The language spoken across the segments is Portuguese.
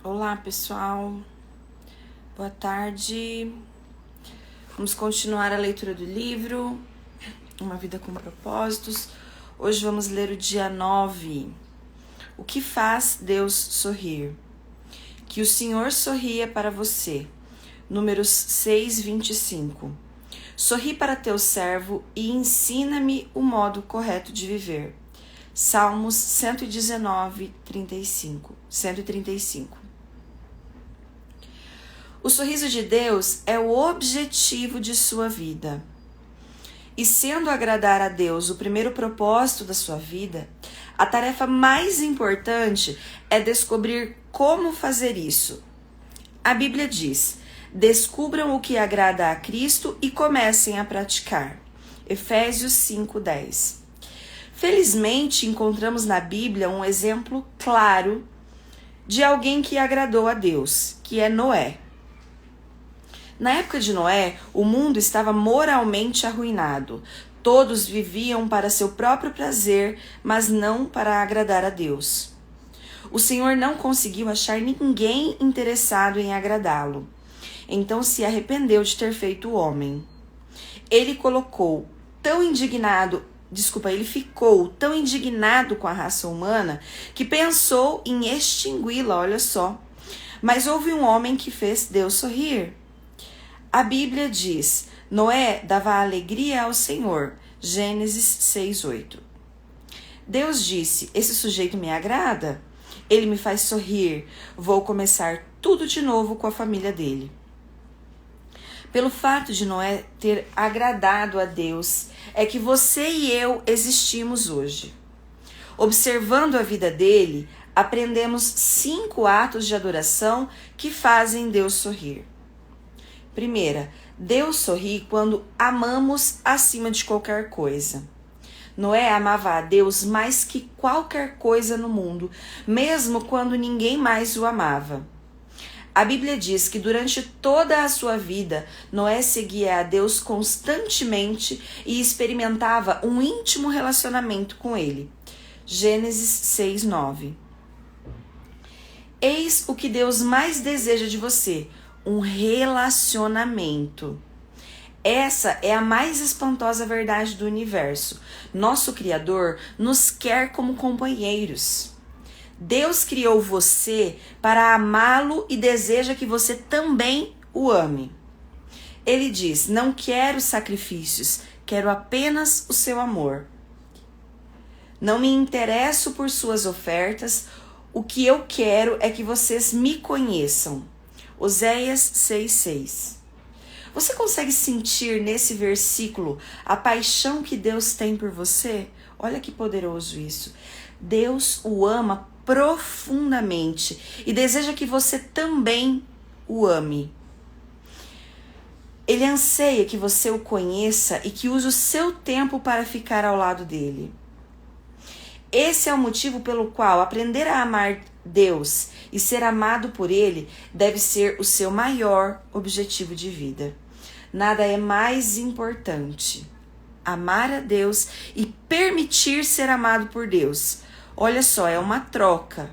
Olá, pessoal. Boa tarde. Vamos continuar a leitura do livro Uma Vida com Propósitos. Hoje vamos ler o dia 9. O que faz Deus sorrir? Que o Senhor sorria para você. Números 6:25. Sorri para teu servo e ensina-me o modo correto de viver. Salmos 135. O sorriso de Deus é o objetivo de sua vida. E sendo agradar a Deus o primeiro propósito da sua vida, a tarefa mais importante é descobrir como fazer isso. A Bíblia diz: descubram o que agrada a Cristo e comecem a praticar. Efésios 5:10. Felizmente, encontramos na Bíblia um exemplo claro de alguém que agradou a Deus, que é Noé. Na época de Noé, o mundo estava moralmente arruinado. Todos viviam para seu próprio prazer, mas não para agradar a Deus. O Senhor não conseguiu achar ninguém interessado em agradá-lo. Então se arrependeu de ter feito o homem. Ele ficou tão indignado com a raça humana que pensou em extingui-la, olha só. Mas houve um homem que fez Deus sorrir. A Bíblia diz: Noé dava alegria ao Senhor. Gênesis 6:8. Deus disse: esse sujeito me agrada, ele me faz sorrir, vou começar tudo de novo com a família dele. Pelo fato de Noé ter agradado a Deus, é que você e eu existimos hoje. Observando a vida dele, aprendemos 5 atos de adoração que fazem Deus sorrir. Primeira, Deus sorri quando amamos acima de qualquer coisa. Noé amava a Deus mais que qualquer coisa no mundo, mesmo quando ninguém mais o amava. A Bíblia diz que durante toda a sua vida, Noé seguia a Deus constantemente e experimentava um íntimo relacionamento com ele. Gênesis 6:9. Eis o que Deus mais deseja de você: um relacionamento. Essa é a mais espantosa verdade do universo. Nosso Criador nos quer como companheiros. Deus criou você para amá-lo e deseja que você também o ame. Ele diz: não quero sacrifícios, quero apenas o seu amor. Não me interesso por suas ofertas, o que eu quero é que vocês me conheçam. Oséias 6:6. Você consegue sentir nesse versículo a paixão que Deus tem por você? Olha que poderoso isso. Deus o ama profundamente e deseja que você também o ame. Ele anseia que você o conheça e que use o seu tempo para ficar ao lado dele. Esse é o motivo pelo qual aprender a amar Deus e ser amado por Ele deve ser o seu maior objetivo de vida. Nada é mais importante. Amar a Deus e permitir ser amado por Deus. Olha só, é uma troca.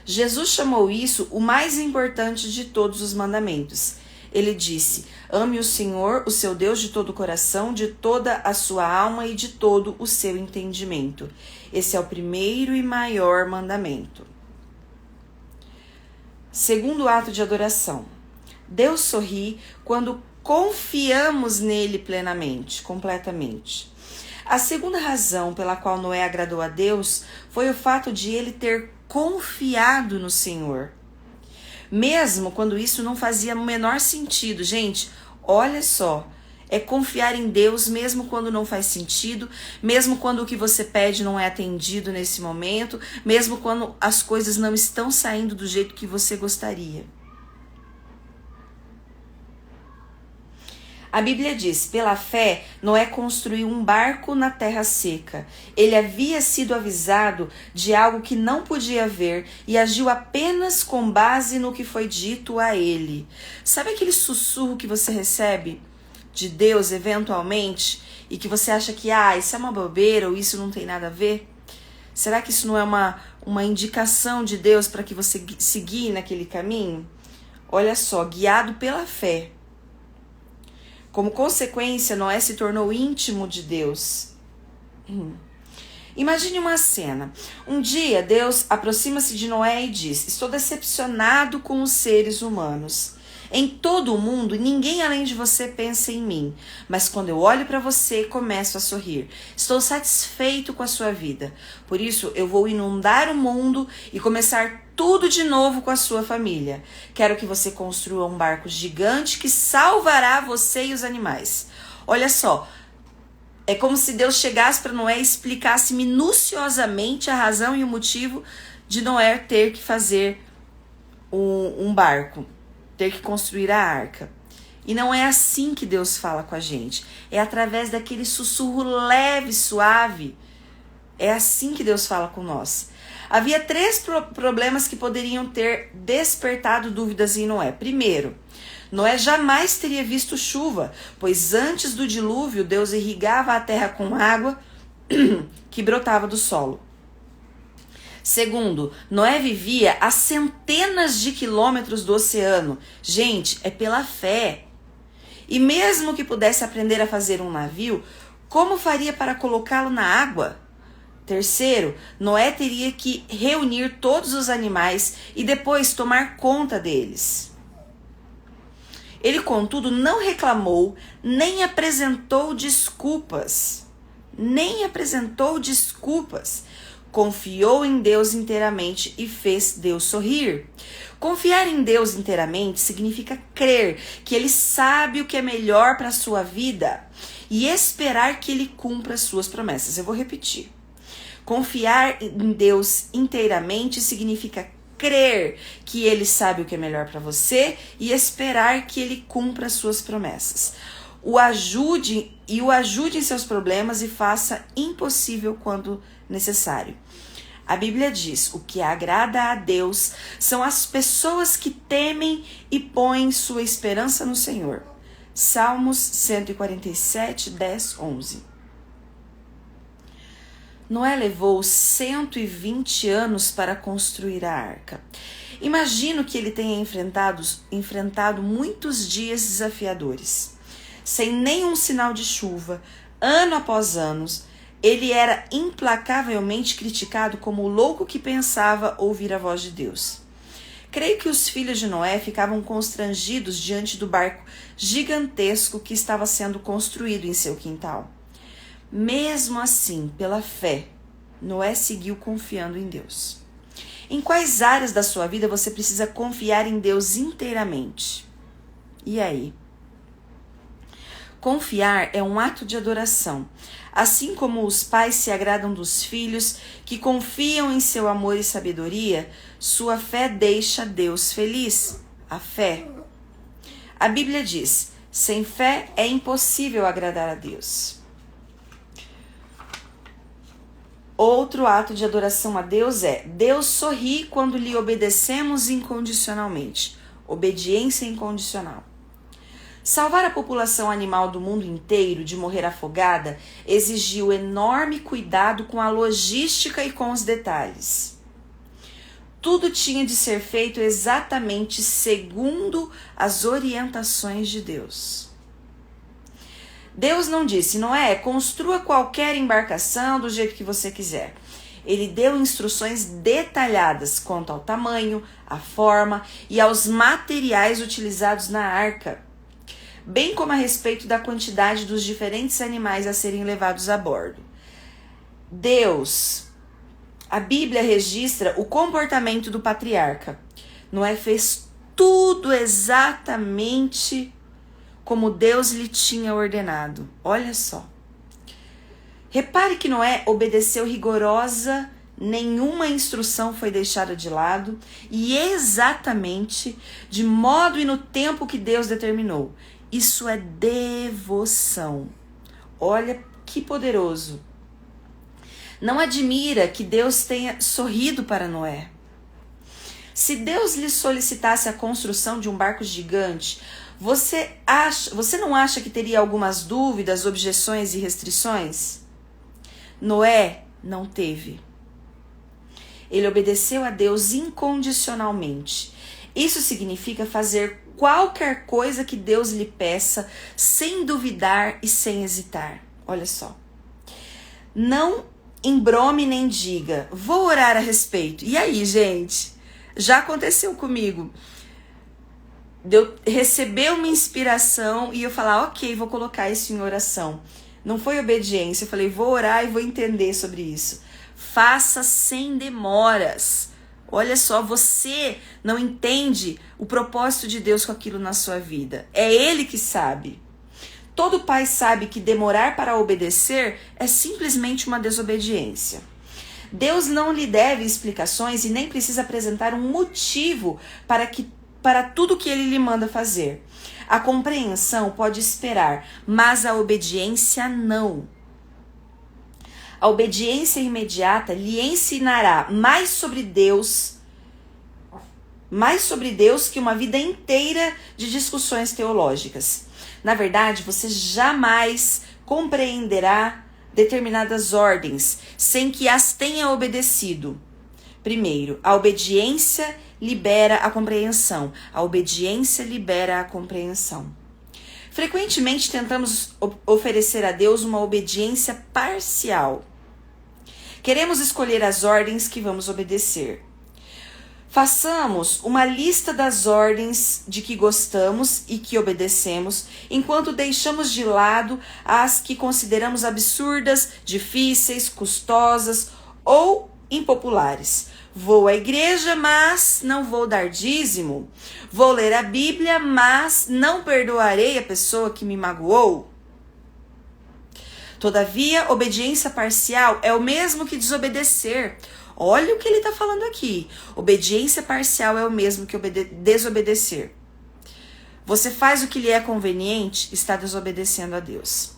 Jesus chamou isso o mais importante de todos os mandamentos. Ele disse: ame o Senhor, o seu Deus, de todo o coração, de toda a sua alma e de todo o seu entendimento. Esse é o primeiro e maior mandamento. Segundo ato de adoração. Deus sorri quando confiamos nele plenamente, completamente. A segunda razão pela qual Noé agradou a Deus foi o fato de ele ter confiado no Senhor. Mesmo quando isso não fazia o menor sentido. Gente, olha só. É confiar em Deus mesmo quando não faz sentido, mesmo quando o que você pede não é atendido nesse momento, mesmo quando as coisas não estão saindo do jeito que você gostaria. A Bíblia diz: pela fé, Noé construiu um barco na terra seca. Ele havia sido avisado de algo que não podia ver e agiu apenas com base no que foi dito a ele. Sabe aquele sussurro que você recebe de Deus eventualmente e que você acha que isso é uma bobeira ou isso não tem nada a ver? Será que isso não é uma indicação de Deus para que você seguir naquele caminho? Olha só, guiado pela fé. Como consequência, Noé se tornou íntimo de Deus. Imagine uma cena. Um dia, Deus aproxima-se de Noé e diz: estou decepcionado com os seres humanos. Em todo o mundo, ninguém além de você pensa em mim. Mas quando eu olho para você, começo a sorrir. Estou satisfeito com a sua vida. Por isso, eu vou inundar o mundo e começar tudo de novo com a sua família. Quero que você construa um barco gigante que salvará você e os animais. Olha só, é como se Deus chegasse para Noé e explicasse minuciosamente a razão e o motivo de Noé ter que fazer um barco. Ter que construir a arca. E não é assim que Deus fala com a gente. É através daquele sussurro leve, suave. É assim que Deus fala com nós. Havia 3 problemas que poderiam ter despertado dúvidas em Noé. Primeiro, Noé jamais teria visto chuva, pois antes do dilúvio, Deus irrigava a terra com água que brotava do solo. Segundo, Noé vivia a centenas de quilômetros do oceano. Gente, é pela fé. E mesmo que pudesse aprender a fazer um navio, como faria para colocá-lo na água? Terceiro, Noé teria que reunir todos os animais e depois tomar conta deles. Ele, contudo, não reclamou, nem apresentou desculpas. Confiou em Deus inteiramente e fez Deus sorrir. Confiar em Deus inteiramente significa crer que Ele sabe o que é melhor para a sua vida e esperar que Ele cumpra as suas promessas. Eu vou repetir. Confiar em Deus inteiramente significa crer que Ele sabe o que é melhor para você e esperar que Ele cumpra as suas promessas. O ajude em seus problemas e faça impossível quando necessário. A Bíblia diz: o que agrada a Deus são as pessoas que temem e põem sua esperança no Senhor. Salmos 147, 10, 11. Noé levou 120 anos para construir a arca. Imagino que ele tenha enfrentado muitos dias desafiadores. Sem nenhum sinal de chuva, ano após ano, ele era implacavelmente criticado como o louco que pensava ouvir a voz de Deus. Creio que os filhos de Noé ficavam constrangidos diante do barco gigantesco que estava sendo construído em seu quintal. Mesmo assim, pela fé, Noé seguiu confiando em Deus. Em quais áreas da sua vida você precisa confiar em Deus inteiramente? E aí? Confiar é um ato de adoração. Assim como os pais se agradam dos filhos que confiam em seu amor e sabedoria, sua fé deixa Deus feliz. A fé. A Bíblia diz: sem fé é impossível agradar a Deus. Outro ato de adoração a Deus é: Deus sorri quando lhe obedecemos incondicionalmente. Obediência incondicional. Salvar a população animal do mundo inteiro de morrer afogada exigiu enorme cuidado com a logística e com os detalhes. Tudo tinha de ser feito exatamente segundo as orientações de Deus. Deus não disse: Noé, construa qualquer embarcação do jeito que você quiser. Ele deu instruções detalhadas quanto ao tamanho, à forma e aos materiais utilizados na arca, bem como a respeito da quantidade dos diferentes animais a serem levados a bordo. A Bíblia registra o comportamento do patriarca. Noé fez tudo exatamente como Deus lhe tinha ordenado. Olha só. Repare que Noé obedeceu rigorosa, nenhuma instrução foi deixada de lado e exatamente de modo e no tempo que Deus determinou. Isso é devoção. Olha que poderoso. Não admira que Deus tenha sorrido para Noé. Se Deus lhe solicitasse a construção de um barco gigante, você não acha que teria algumas dúvidas, objeções e restrições? Noé não teve. Ele obedeceu a Deus incondicionalmente. Isso significa fazer qualquer coisa que Deus lhe peça, sem duvidar e sem hesitar. Olha só. Não embrome nem diga, vou orar a respeito. E aí, gente? Já aconteceu comigo. De eu receber uma inspiração e eu falar, ok, vou colocar isso em oração. Não foi obediência, eu falei, vou orar e vou entender sobre isso. Faça sem demoras. Olha só, você não entende o propósito de Deus com aquilo na sua vida. É Ele que sabe. Todo pai sabe que demorar para obedecer é simplesmente uma desobediência. Deus não lhe deve explicações e nem precisa apresentar um motivo para tudo que Ele lhe manda fazer. A compreensão pode esperar, mas a obediência não. A obediência imediata lhe ensinará mais sobre Deus que uma vida inteira de discussões teológicas. Na verdade, você jamais compreenderá determinadas ordens sem que as tenha obedecido. Primeiro, a obediência libera a compreensão. A obediência libera a compreensão. Frequentemente tentamos oferecer a Deus uma obediência parcial. Queremos escolher as ordens que vamos obedecer. Façamos uma lista das ordens de que gostamos e que obedecemos, enquanto deixamos de lado as que consideramos absurdas, difíceis, custosas ou impopulares. Vou à igreja, mas não vou dar dízimo. Vou ler a Bíblia, mas não perdoarei a pessoa que me magoou. Todavia, obediência parcial é o mesmo que desobedecer. Olha o que ele está falando aqui. Obediência parcial é o mesmo que desobedecer. Você faz o que lhe é conveniente, está desobedecendo a Deus.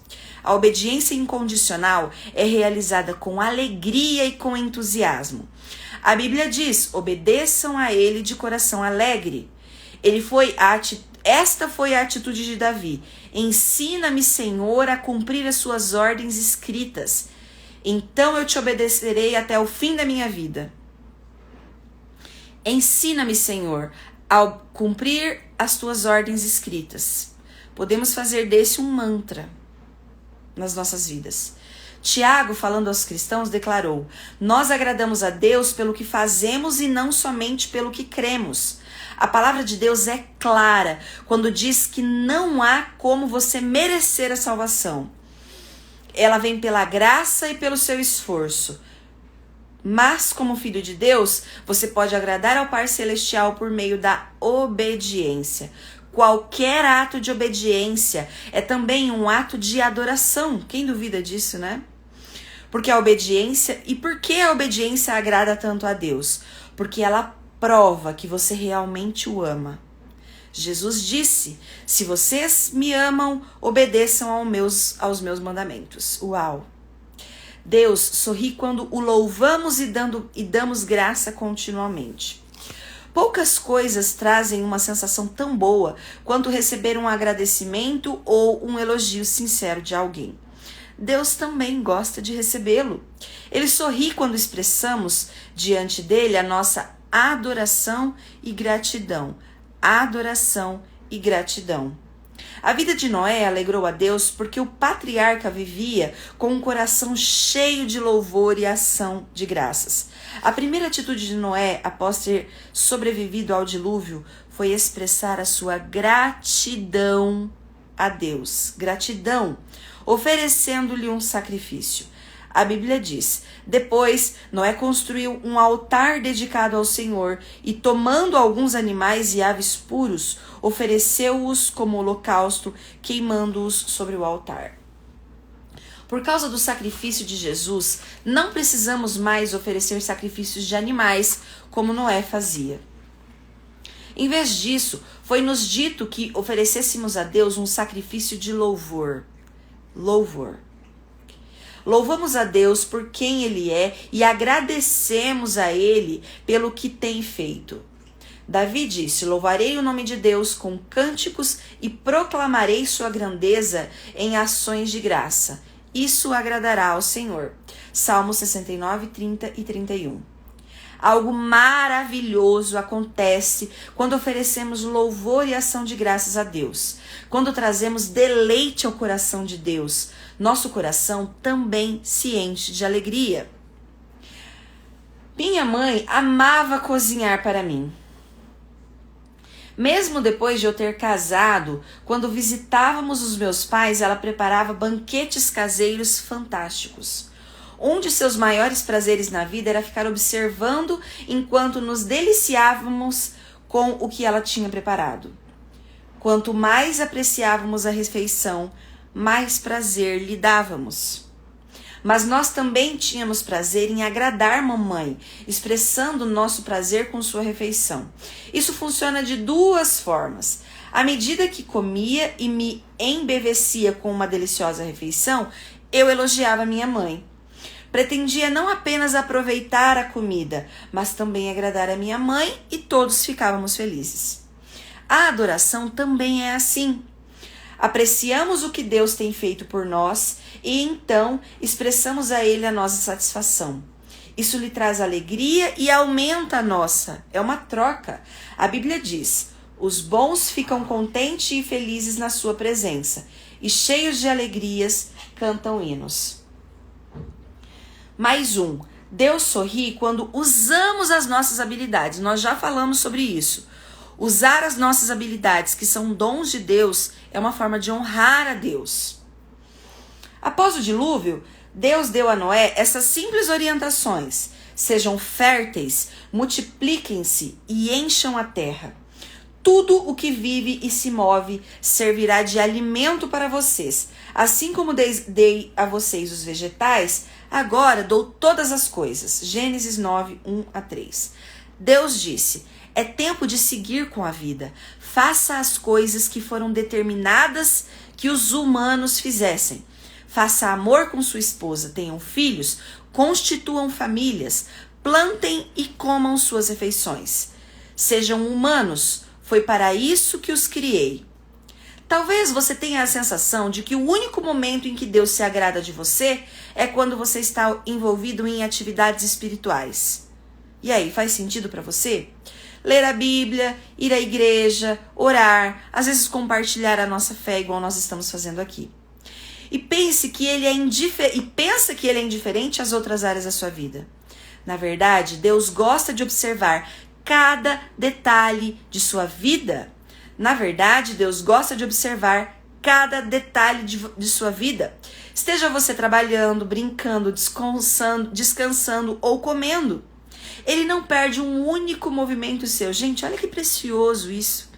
A obediência incondicional é realizada com alegria e com entusiasmo. A Bíblia diz, obedeçam a Ele de coração alegre. Esta foi a atitude de Davi. Ensina-me, Senhor, a cumprir as suas ordens escritas. Então eu te obedecerei até o fim da minha vida. Ensina-me, Senhor, a cumprir as tuas ordens escritas. Podemos fazer desse um mantra nas nossas vidas. Tiago, falando aos cristãos, declarou: nós agradamos a Deus pelo que fazemos e não somente pelo que cremos. A palavra de Deus é clara quando diz que não há como você merecer a salvação. Ela vem pela graça e pelo seu esforço. Mas, como filho de Deus, você pode agradar ao Pai Celestial por meio da obediência. Qualquer ato de obediência é também um ato de adoração. Quem duvida disso, né? Porque a obediência... E por que a obediência agrada tanto a Deus? Porque ela prova que você realmente o ama. Jesus disse, se vocês me amam, obedeçam aos meus mandamentos. Uau! Deus sorri quando o louvamos e damos graça continuamente. Poucas coisas trazem uma sensação tão boa quanto receber um agradecimento ou um elogio sincero de alguém. Deus também gosta de recebê-lo. Ele sorri quando expressamos diante dele a nossa adoração e gratidão. Adoração e gratidão. A vida de Noé alegrou a Deus porque o patriarca vivia com um coração cheio de louvor e ação de graças. A primeira atitude de Noé, após ter sobrevivido ao dilúvio, foi expressar a sua gratidão a Deus. Gratidão, oferecendo-lhe um sacrifício. A Bíblia diz, depois Noé construiu um altar dedicado ao Senhor e, tomando alguns animais e aves puros, ofereceu-os como holocausto, queimando-os sobre o altar. Por causa do sacrifício de Jesus, não precisamos mais oferecer sacrifícios de animais, como Noé fazia. Em vez disso, foi-nos dito que oferecêssemos a Deus um sacrifício de louvor. Louvor. Louvamos a Deus por quem Ele é e agradecemos a Ele pelo que tem feito. Davi disse, louvarei o nome de Deus com cânticos e proclamarei sua grandeza em ações de graça. Isso agradará ao Senhor. Salmos 69, 30 e 31. Algo maravilhoso acontece quando oferecemos louvor e ação de graças a Deus. Quando trazemos deleite ao coração de Deus, nosso coração também se enche de alegria. Minha mãe amava cozinhar para mim. Mesmo depois de eu ter casado, quando visitávamos os meus pais, ela preparava banquetes caseiros fantásticos. Um de seus maiores prazeres na vida era ficar observando enquanto nos deliciávamos com o que ela tinha preparado. Quanto mais apreciávamos a refeição, mais prazer lhe dávamos. Mas nós também tínhamos prazer em agradar mamãe, expressando nosso prazer com sua refeição. Isso funciona de duas formas. À medida que comia e me embevecia com uma deliciosa refeição, eu elogiava minha mãe. Pretendia não apenas aproveitar a comida, mas também agradar a minha mãe e todos ficávamos felizes. A adoração também é assim. Apreciamos o que Deus tem feito por nós e então expressamos a Ele a nossa satisfação. Isso lhe traz alegria e aumenta a nossa. É uma troca. A Bíblia diz: os bons ficam contentes e felizes na sua presença, e cheios de alegrias cantam hinos. Mais um. Deus sorri quando usamos as nossas habilidades. Nós já falamos sobre isso. Usar as nossas habilidades, que são dons de Deus, é uma forma de honrar a Deus. Após o dilúvio, Deus deu a Noé essas simples orientações: sejam férteis, multipliquem-se e encham a terra. Tudo o que vive e se move servirá de alimento para vocês. Assim como dei a vocês os vegetais, agora dou todas as coisas. Gênesis 9, 1-3. Deus disse: é tempo de seguir com a vida. Faça as coisas que foram determinadas que os humanos fizessem. Faça amor com sua esposa, tenham filhos, constituam famílias, plantem e comam suas refeições. Sejam humanos, foi para isso que os criei. Talvez você tenha a sensação de que o único momento em que Deus se agrada de você é quando você está envolvido em atividades espirituais. E aí, faz sentido para você? Ler a Bíblia, ir à igreja, orar, às vezes compartilhar a nossa fé igual nós estamos fazendo aqui. E pensa que ele é indiferente às outras áreas da sua vida. Na verdade, Deus gosta de observar cada detalhe de sua vida. Na verdade, Deus gosta de observar cada detalhe de sua vida. Esteja você trabalhando, brincando, descansando ou comendo. Ele não perde um único movimento seu. Gente, olha que precioso isso.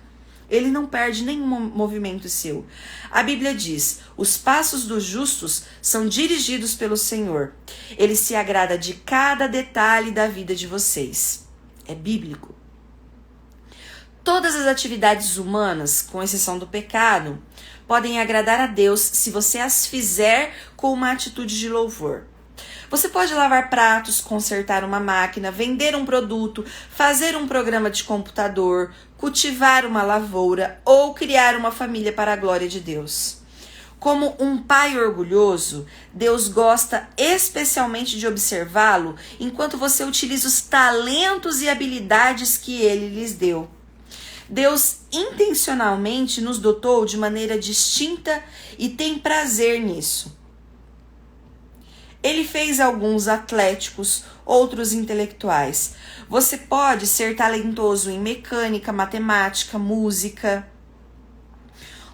Ele não perde nenhum movimento seu. A Bíblia diz: os passos dos justos são dirigidos pelo Senhor. Ele se agrada de cada detalhe da vida de vocês. É bíblico. Todas as atividades humanas, com exceção do pecado, podem agradar a Deus se você as fizer com uma atitude de louvor. Você pode lavar pratos, consertar uma máquina, vender um produto, fazer um programa de computador, cultivar uma lavoura ou criar uma família para a glória de Deus. Como um pai orgulhoso, Deus gosta especialmente de observá-lo enquanto você utiliza os talentos e habilidades que ele lhes deu. Deus intencionalmente nos dotou de maneira distinta e tem prazer nisso. Ele fez alguns atléticos, outros intelectuais. Você pode ser talentoso em mecânica, matemática, música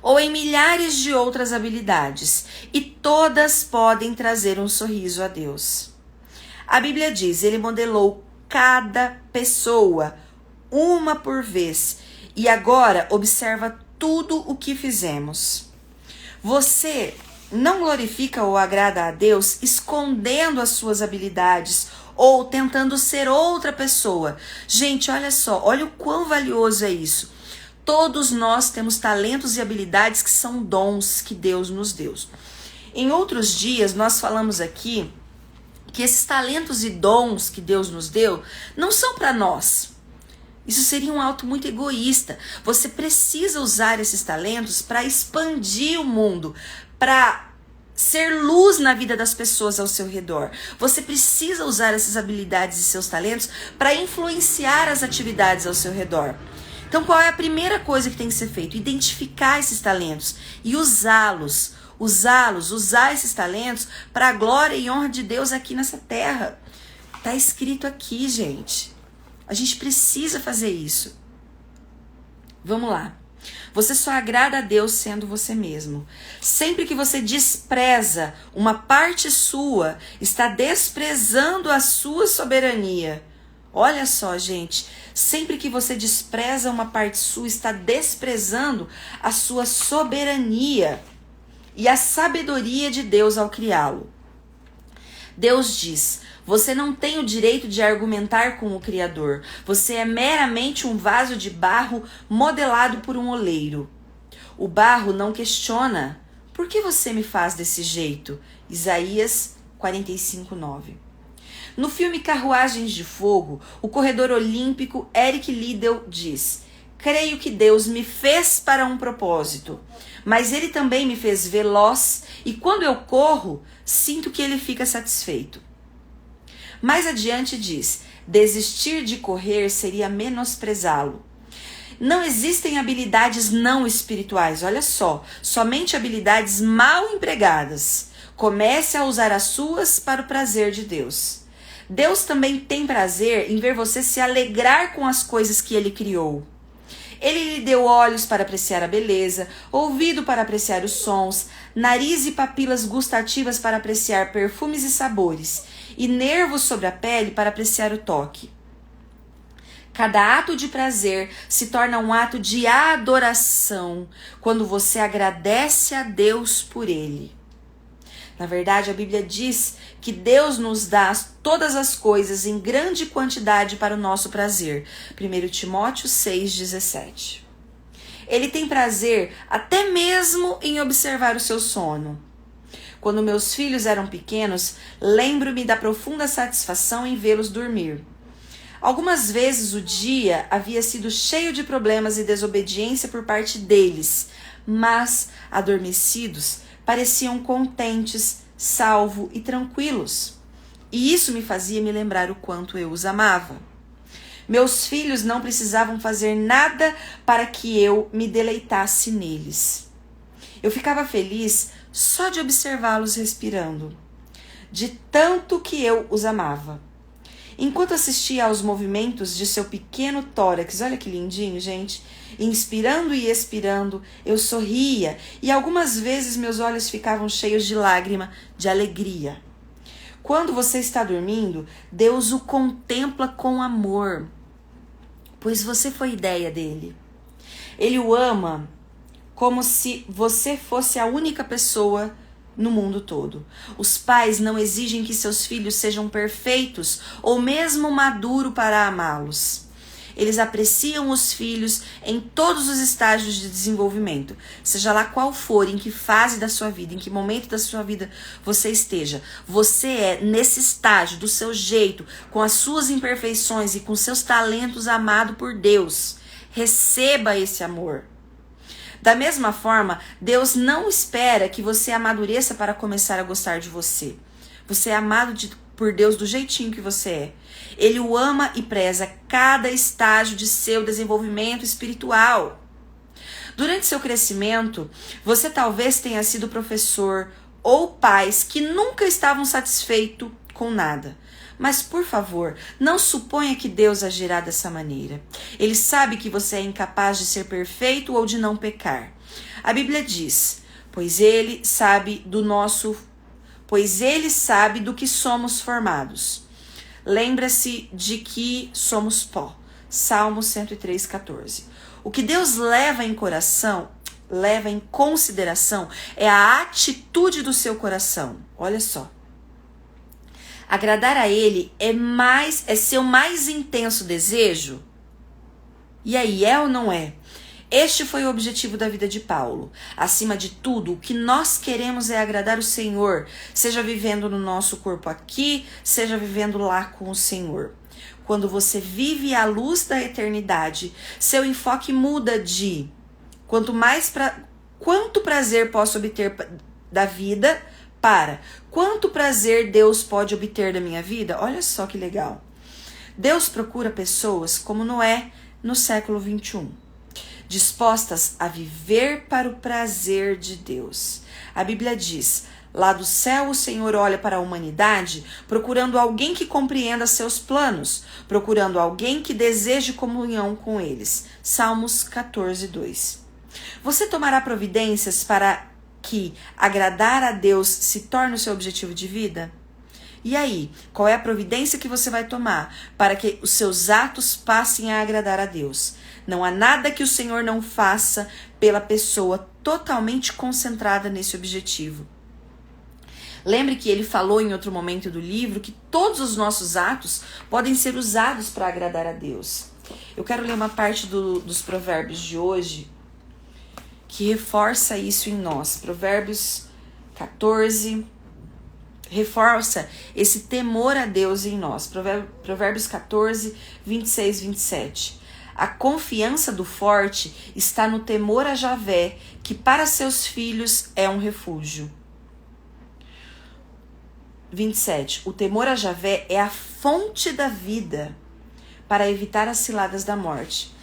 ou em milhares de outras habilidades, e todas podem trazer um sorriso a Deus. A Bíblia diz: ele modelou cada pessoa, uma por vez, e agora observa tudo o que fizemos. Você não glorifica ou agrada a Deus escondendo as suas habilidades ou tentando ser outra pessoa. Gente, olha só, olha o quão valioso é isso. Todos nós temos talentos e habilidades que são dons que Deus nos deu. Em outros dias, nós falamos aqui que esses talentos e dons que Deus nos deu não são para nós. Isso seria um ato muito egoísta. Você precisa usar esses talentos para expandir o mundo, para ser luz na vida das pessoas ao seu redor. Você precisa usar essas habilidades e seus talentos para influenciar as atividades ao seu redor. Então, qual é a primeira coisa que tem que ser feito? Identificar esses talentos e usá-los. Usar esses talentos para a glória e honra de Deus aqui nessa terra. Tá escrito aqui, gente. A gente precisa fazer isso. Vamos lá. Você só agrada a Deus sendo você mesmo. Sempre que você despreza uma parte sua, está desprezando a sua soberania. Olha só, gente. Sempre que você despreza uma parte sua, está desprezando a sua soberania e a sabedoria de Deus ao criá-lo. Deus diz: você não tem o direito de argumentar com o Criador. Você é meramente um vaso de barro modelado por um oleiro. O barro não questiona: por que você me faz desse jeito? Isaías 45:9. No filme Carruagens de Fogo, o corredor olímpico Eric Liddell diz: creio que Deus me fez para um propósito, mas Ele também me fez veloz e quando eu corro, sinto que Ele fica satisfeito. Mais adiante diz: desistir de correr seria menosprezá-lo. Não existem habilidades não espirituais, olha só, somente habilidades mal empregadas. Comece a usar as suas para o prazer de Deus. Deus também tem prazer em ver você se alegrar com as coisas que Ele criou. Ele lhe deu olhos para apreciar a beleza, ouvido para apreciar os sons, nariz e papilas gustativas para apreciar perfumes e sabores, e nervos sobre a pele para apreciar o toque. Cada ato de prazer se torna um ato de adoração quando você agradece a Deus por ele. Na verdade, a Bíblia diz que Deus nos dá todas as coisas em grande quantidade para o nosso prazer. 1 Timóteo 6,17. Ele tem prazer até mesmo em observar o seu sono. Quando meus filhos eram pequenos, lembro-me da profunda satisfação em vê-los dormir. Algumas vezes o dia havia sido cheio de problemas e desobediência por parte deles, mas, adormecidos, pareciam contentes, salvos e tranquilos. E isso me fazia me lembrar o quanto eu os amava. Meus filhos não precisavam fazer nada para que eu me deleitasse neles. Eu ficava feliz só de observá-los respirando, de tanto que eu os amava. Enquanto assistia aos movimentos de seu pequeno tórax, olha que lindinho, gente, inspirando e expirando, eu sorria e algumas vezes meus olhos ficavam cheios de lágrima de alegria. Quando você está dormindo, Deus o contempla com amor, pois você foi ideia dele. Ele o ama como se você fosse a única pessoa no mundo todo. Os pais não exigem que seus filhos sejam perfeitos ou mesmo maduros para amá-los. Eles apreciam os filhos em todos os estágios de desenvolvimento, seja lá qual for, em que fase da sua vida, em que momento da sua vida você esteja. Você é, nesse estágio, do seu jeito, com as suas imperfeições e com seus talentos, amado por Deus. Receba esse amor. Da mesma forma, Deus não espera que você amadureça para começar a gostar de você. Você é amado por Deus do jeitinho que você é. Ele o ama e preza cada estágio de seu desenvolvimento espiritual. Durante seu crescimento, você talvez tenha sido professor ou pais que nunca estavam satisfeitos com nada. Mas, por favor, não suponha que Deus agirá dessa maneira. Ele sabe que você é incapaz de ser perfeito ou de não pecar. A Bíblia diz: pois ele sabe do que somos formados. Lembra-se de que somos pó. Salmo 103:14. O que Deus leva em consideração é a atitude do seu coração. Olha só. Agradar a Ele é seu mais intenso desejo? E aí, é ou não é? Este foi o objetivo da vida de Paulo. Acima de tudo, o que nós queremos é agradar o Senhor, seja vivendo no nosso corpo aqui, seja vivendo lá com o Senhor. Quando você vive à luz da eternidade, seu enfoque muda de quanto prazer posso obter da vida Quanto prazer Deus pode obter da minha vida? Olha só que legal. Deus procura pessoas como Noé no século 21, dispostas a viver para o prazer de Deus. A Bíblia diz: lá do céu o Senhor olha para a humanidade, procurando alguém que compreenda seus planos, procurando alguém que deseje comunhão com eles. Salmos 14, 2. Você tomará providências para que agradar a Deus se torne o seu objetivo de vida? E aí, qual é a providência que você vai tomar para que os seus atos passem a agradar a Deus? Não há nada que o Senhor não faça pela pessoa totalmente concentrada nesse objetivo. Lembre que ele falou em outro momento do livro que todos os nossos atos podem ser usados para agradar a Deus. Eu quero ler uma parte dos provérbios de hoje que reforça isso em nós. Provérbios 14, reforça esse temor a Deus em nós. Provérbios 14, 26, 27. A confiança do forte está no temor a Javé, que para seus filhos é um refúgio. 27. O temor a Javé é a fonte da vida para evitar as ciladas da morte.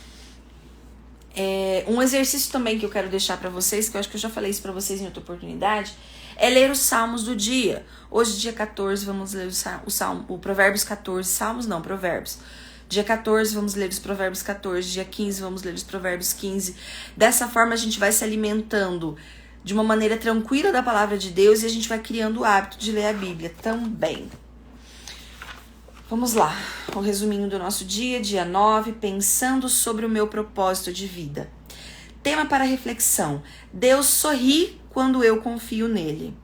Um exercício também que eu quero deixar para vocês, que eu acho que eu já falei isso para vocês em outra oportunidade, é ler os salmos do dia. Hoje, dia 14, vamos ler o Provérbios 14. Salmos não, Provérbios. Dia 14, vamos ler os Provérbios 14. Dia 15, vamos ler os Provérbios 15. Dessa forma, a gente vai se alimentando de uma maneira tranquila da palavra de Deus e a gente vai criando o hábito de ler a Bíblia também. Vamos lá, o resuminho do nosso dia 9, pensando sobre o meu propósito de vida. Tema para reflexão: Deus sorri quando eu confio nele.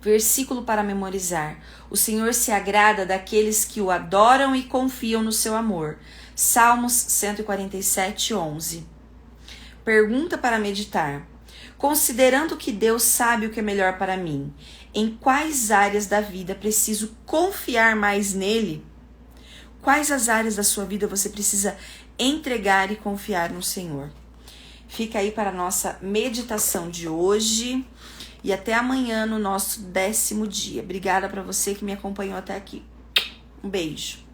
Versículo para memorizar: o Senhor se agrada daqueles que o adoram e confiam no seu amor. Salmos 147, 11. Pergunta para meditar: considerando que Deus sabe o que é melhor para mim, em quais áreas da vida preciso confiar mais nele? Quais as áreas da sua vida você precisa entregar e confiar no Senhor? Fica aí para a nossa meditação de hoje e até amanhã no nosso 10º dia. Obrigada para você que me acompanhou até aqui. Um beijo.